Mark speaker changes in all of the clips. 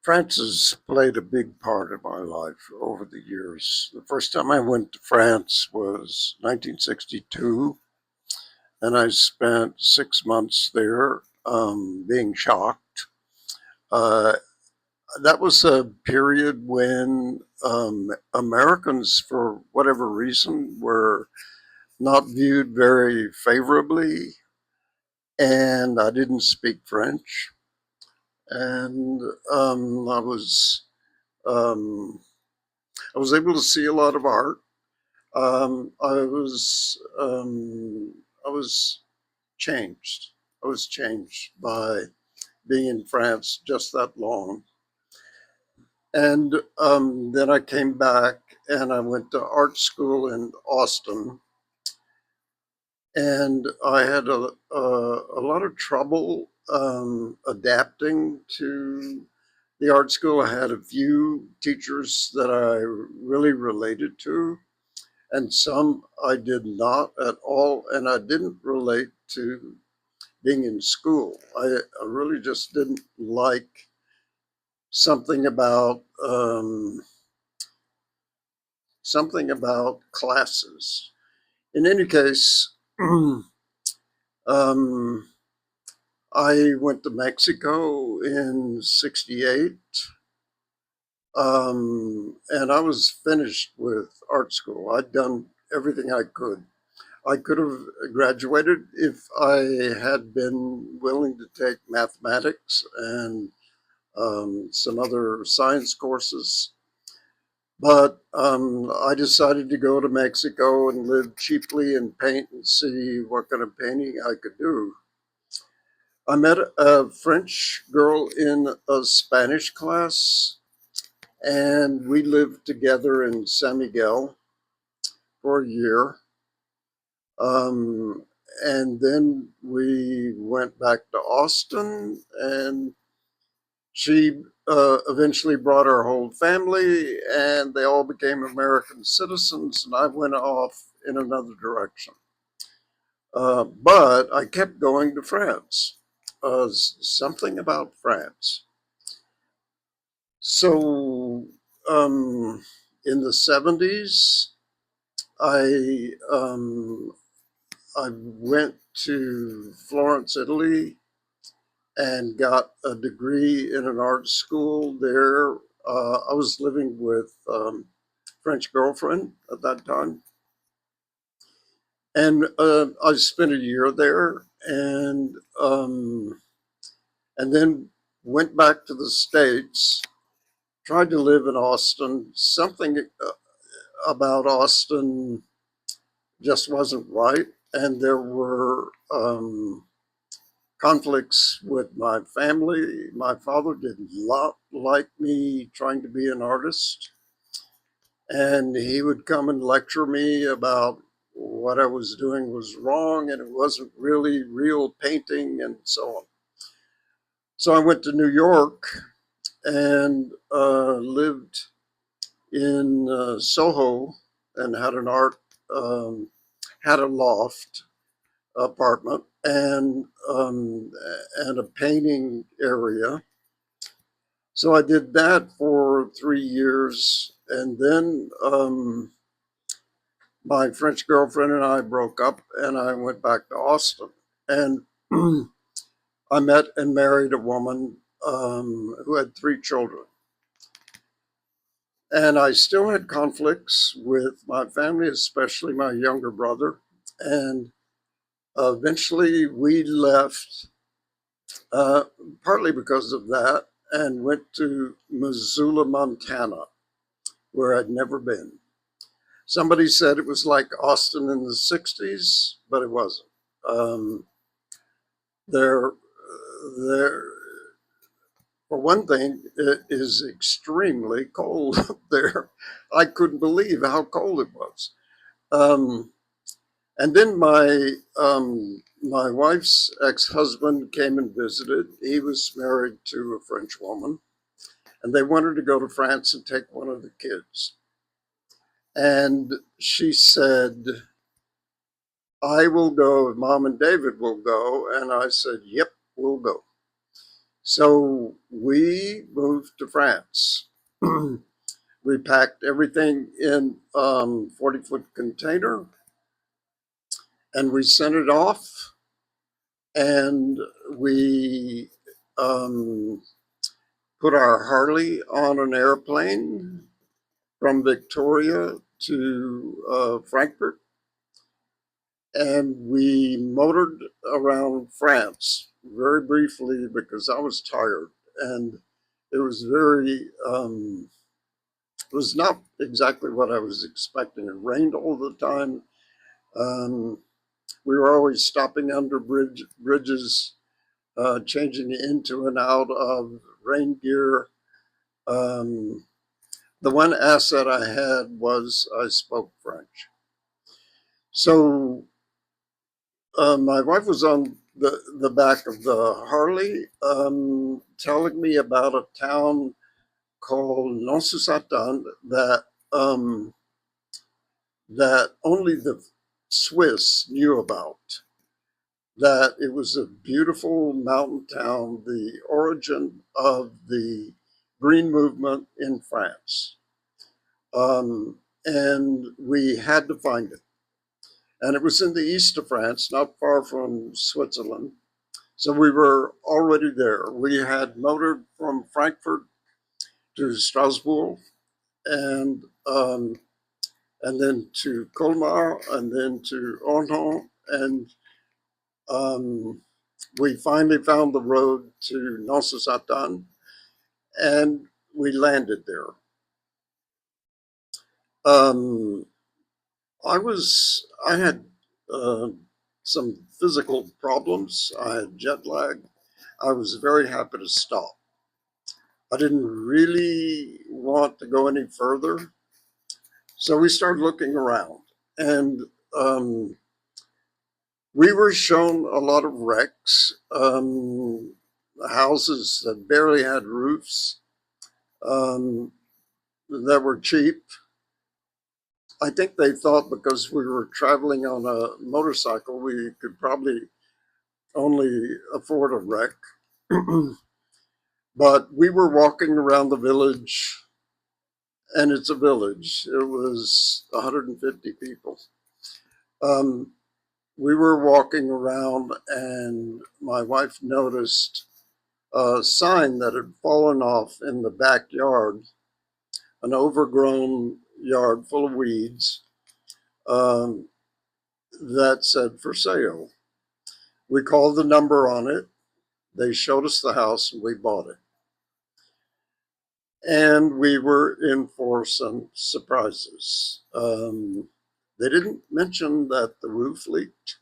Speaker 1: France has played a big part of my life over the years. The first time I went to France was 1962, and I spent 6 months there being shocked. Uh, that was a period when Americans, for whatever reason, were not viewed very favorably, and I didn't speak French. And I was um, I was able to see a lot of art. Um, I was um, I was changed. I was changed by being in France just that long. And then I came back and I went to art school in Austin. And I had a lot of trouble adapting to the art school. I had a few teachers that I really related to, and some I did not at all. And I didn't relate to being in school. I really just didn't like something about something about classes. In any case, um, I went to Mexico in '68, and I was finished with art school. I'd done everything I could. I could have graduated if I had been willing to take mathematics and some other science courses. But I decided to go to Mexico and live cheaply and paint and see what kind of painting I could do. I met a French girl in a Spanish class, and we lived together in San Miguel for a year. Um, and then we went back to Austin, and she eventually brought her whole family, and they all became American citizens, and I went off in another direction. But I kept going to France. Something about France. So in the '70s, I I went to Florence, Italy, and got a degree in an art school there. I was living with French girlfriend at that time, and I spent a year there, and then went back to the States. Tried to live in Austin. Something about Austin just wasn't right, and there were conflicts with my family. My father did not like me trying to be an artist, and he would come and lecture me about what I was doing was wrong and it wasn't really real painting and so on. So I went to New York and lived in Soho and had an art, had a loft apartment and a painting area. So I did that for 3 years, and then my French girlfriend and I broke up, and I went back to Austin, and I met and married a woman who had 3 children. And I still had conflicts with my family, especially my younger brother. And eventually we left, uh, partly because of that, and went to Missoula, Montana, where I'd never been. Somebody said it was like Austin in the '60s, but it wasn't. Um, there, there, for one thing, it is extremely cold up there. I couldn't believe how cold it was. Um, and then my wife's ex-husband came and visited. He was married to a French woman, and they wanted to go to France and take one of the kids. And she said, "I will go. Mom and David will go." And I said, "Yep, we'll go." So we moved to France. We packed everything in 40-foot container and we sent it off. And we um, put our Harley on an airplane from Victoria to Frankfurt, and we motored around France very briefly because I was tired, and it was it was not exactly what I was expecting. It rained all the time. Um, we were always stopping under bridges, changing into and out of rain gear. Um, the one asset I had was I spoke French. So my wife was on the back of the Harley, telling me about a town called Nonsusatan um, that only the Swiss knew about. That it was a beautiful mountain town, the origin of the green movement in France. And we had to find it. And it was in the east of France, not far from Switzerland. So we were already there. We had motored from Frankfurt to Strasbourg, and um, and then to Colmar, and then to Ornon, and um, we finally found the road to Nonsensatan, and we landed there. Um, I had uh, some physical problems. I had jet lag. I was very happy to stop. I didn't really want to go any further. So we started looking around, and um, we were shown a lot of wrecks, houses that barely had roofs, um, that were cheap. I think they thought because we were traveling on a motorcycle, we could probably only afford a wreck. But we were walking around the village, and it's a village. It was 150 people. Um, we were walking around, and my wife noticed a sign that had fallen off in the backyard, an overgrown yard full of weeds, um, that said for sale. We called the number on it. They showed us the house, and we bought it. And we were in for some surprises. They didn't mention that the roof leaked.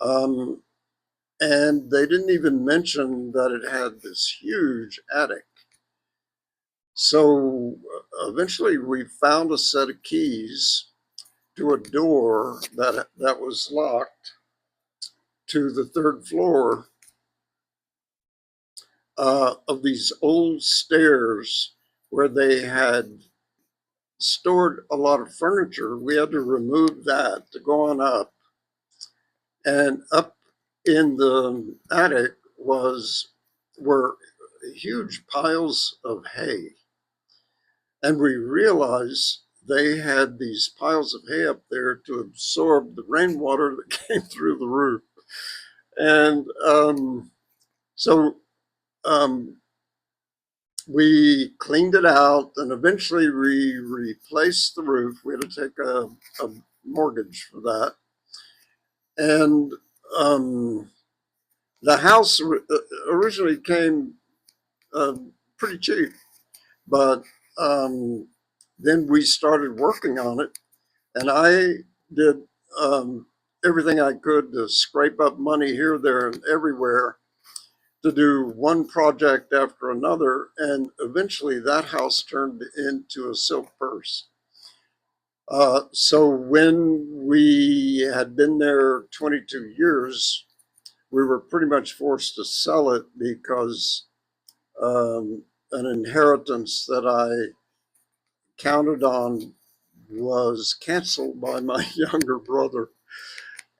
Speaker 1: Um, and they didn't even mention that it had this huge attic. So eventually we found a set of keys to a door that was locked to the third floor, of these old stairs where they had stored a lot of furniture. We had to remove that to go on up. And up in the attic were huge piles of hay. And we realized they had these piles of hay up there to absorb the rainwater that came through the roof. And so um, we cleaned it out, and eventually we replaced the roof. We had to take a mortgage for that. And the house originally came uh, pretty cheap, but um, then we started working on it, and I did um, everything I could to scrape up money here, there, and everywhere to do one project after another, and eventually that house turned into a silk purse. So when we had been there 22 years, we were pretty much forced to sell it because an inheritance that I counted on was canceled by my younger brother.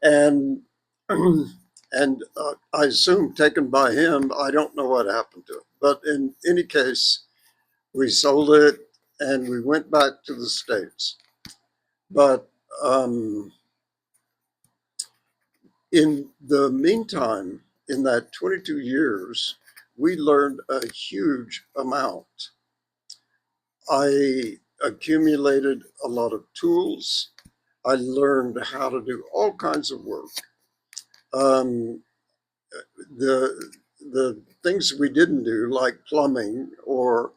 Speaker 1: And and I assume taken by him. I don't know what happened to it, but in any case, we sold it and we went back to the States. But in the meantime, in that 22 years, we learned a huge amount. I accumulated a lot of tools. I learned how to do all kinds of work. Um, the things we didn't do, like plumbing or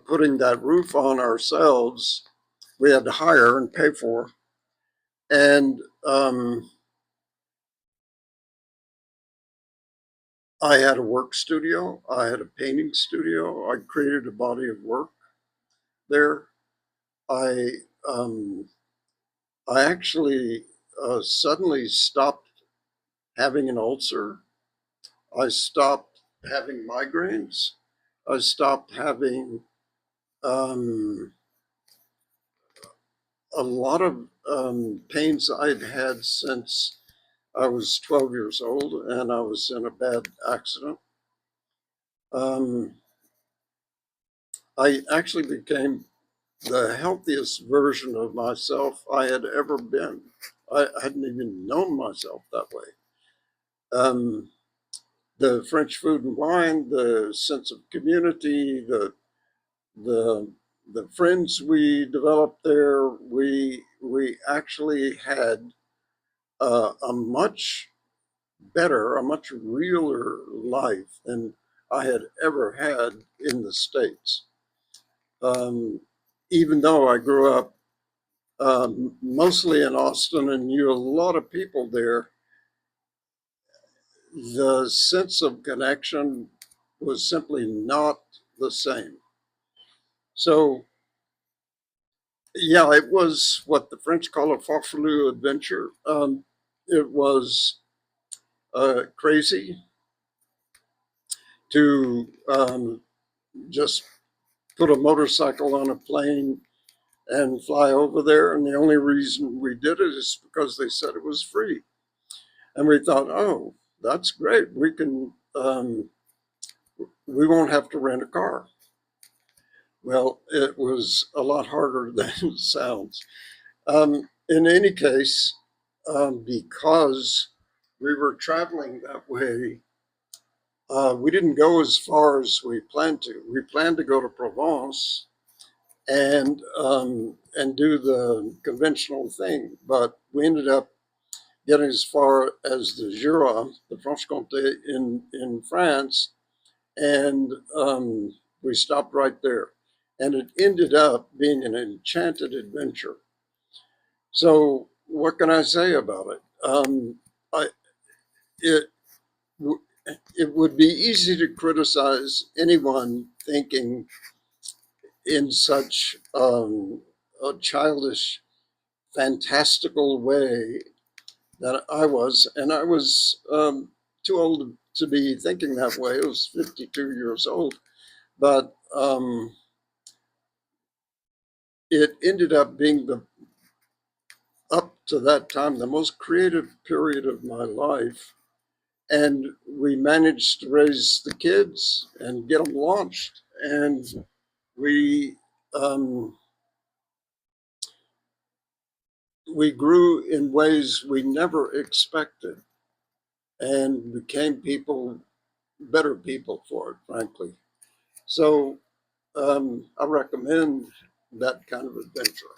Speaker 1: putting that roof on ourselves, we had to hire and pay for. And I had a work studio. I had a painting studio. I created a body of work there. I um, I actually suddenly stopped having an ulcer. I stopped having migraines. I stopped having um, a lot of pains I'd had since I was 12 years old and I was in a bad accident. Um, I actually became the healthiest version of myself I had ever been. I hadn't even known myself that way. Um, the French food and wine, the sense of community, the the friends we developed there, we actually had a much better, a much realer life than I had ever had in the States. Um, Even though I grew up mostly in Austin and knew a lot of people there, the sense of connection was simply not the same. So, yeah, it was what the French call a farfelu adventure. It was crazy to just put a motorcycle on a plane and fly over there. And the only reason we did it is because they said it was free. And we thought, oh, that's great. We won't have to rent a car. Well, it was a lot harder than it sounds. In any case, because we were traveling that way, we didn't go as far as we planned to. We planned to go to Provence and do the conventional thing, but we ended up getting as far as the Jura, the Franche-Comté in France, and we stopped right there. And it ended up being an enchanted adventure. So what can I say about it? I, it it would be easy to criticize anyone thinking in such a childish, fantastical way that I was, and I was too old to be thinking that way. I was 52 years old, but it ended up being the up to that time the most creative period of my life, and we managed to raise the kids and get them launched, and we um, we grew in ways we never expected and became better people for it, frankly. So I recommend that kind of adventure.